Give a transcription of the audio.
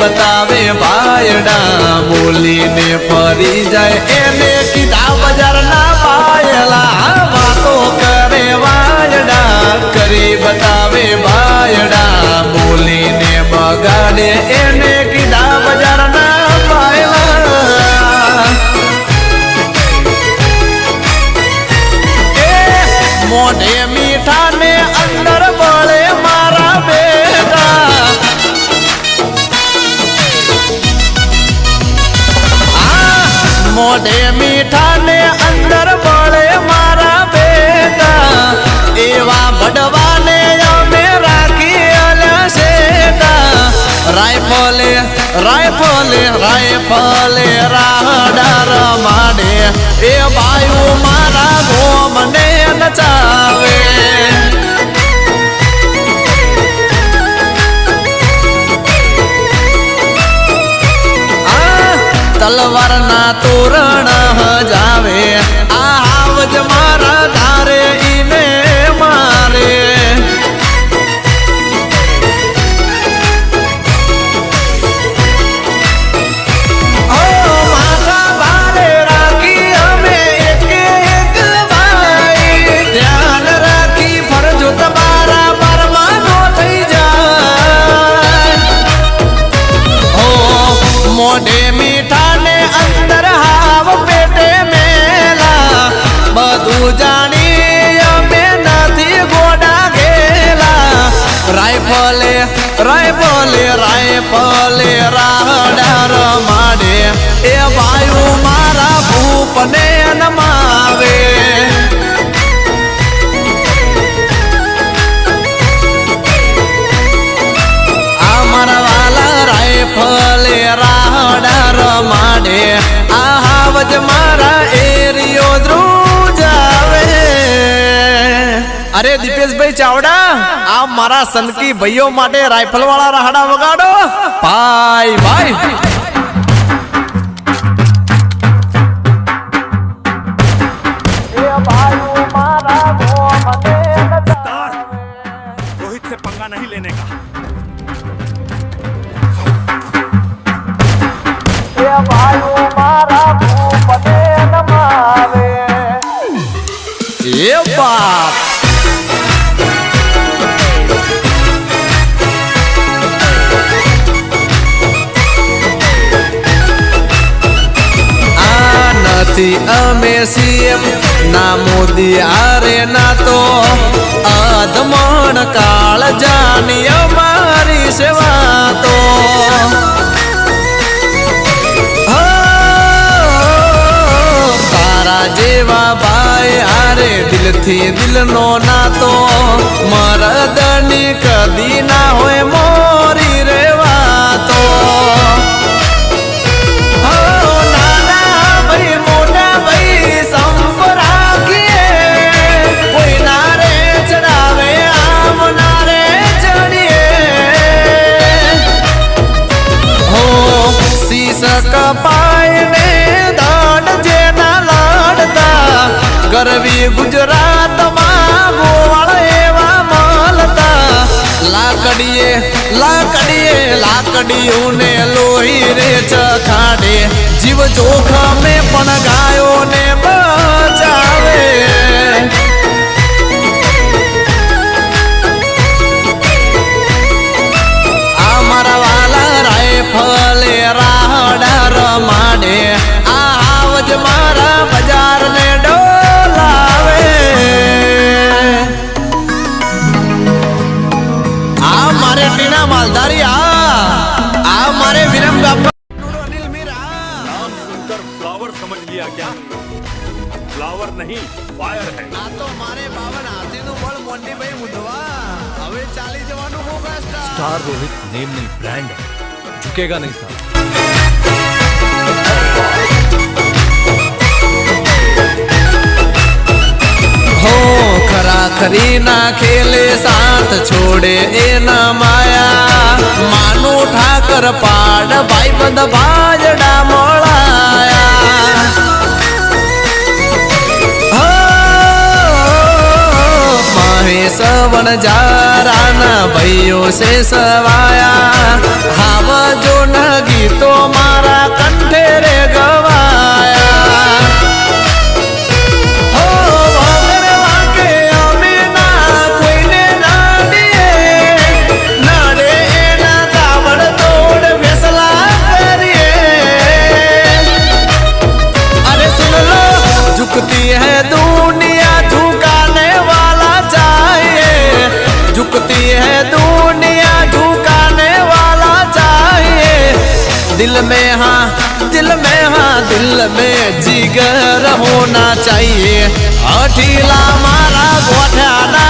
बतावे भायड़ा बोली ने फरी जाए एने कीधा बजार ना पायला बातों करे भायड़ा करी बतावे भायड़ा बोली ने बगाड़े एने कीधा बजार ना पायला मोढ़े मीठा ने अंदर बड़े मारा बेटा मोढ़े मीठा ने अंदर बड़े मारा बेटा एवा बड़वा ने में राखी सेटा रायफले रायफले रायफले राहडार माडे ए बायु मारा गोम ने नचावे तलवार ना तोरण जावे आवज मारा धारे इने मारे मोढ़े मीठा ने अंदर हाव पेटे मेला बधु जानी में नथी गोडा गेला रायफले रायफले रायफले राहडार माडे ए वायु मारा भूप ने नमावे रायफले राहडार माडे आहावज मारा एरियो द्रुजावे। अरे दीपेश भाई चावड़ा आप मारा सनकी भाइयों माटे राइफल वाला राहडा वगाड़ो भाई भाई रोहित से पंगा नहीं लेने का। ये बाप आनती अमे सीएम ना मोदी आरे ना तो अधमण काल जानी हमारी सेवा तो जेवा भाई आरे दिल थी दिल नो ना तो मरदनी कदी ना होए मोरी रेवा तो नाना भाई मोटा भाई संपरा किए कोई नारे चढ़ावे आम नारे चढ़िए हो शीश कपाए ने गरवी गुजरात गोवाल एवा मलता लाकड़िए लाकड़िए लाकड़ियों ने लोही रे चखाड़े जीव जोखम में पण गायो ने बचावे आमारा वाला रायफले राहडार माडे आवज मारा बाजार ने मालदारी आ मारे विरम अनिल मीरा नाम सुनकर फ्लावर समझ लिया क्या? फ्लावर नहीं फायर है। आ तो मारे बावन हाथी नु बळ मोंडी भाई मुदवा हवे चाली जवानो होगा स्टार रोहित नेम नहीं ब्रांड है, झुकेगा नहीं साहब। हो खरा खरी ना खेले साथ छोड़े ए ना माया मानो ठाकर पाड़ भाई बंद भाजड़ा मोड़ाया माहे सवन जारा ना भैयो से सवाया हाव जो न गीतो मारा कंठे रे गवाया हो भगरवा के अमीना कोઈને नाડીએ નાડે એના તાબડ તોડ ફેસલા કરીએ अरे सुन लो झुकती है दुनिया झुकाने वाला चाहिए झुकती है दुनिया झुकाने वाला चाहिए दिल में हाँ दिल में हाँ दिल में जिगर होना चाहिए अठीला मारा गोठाना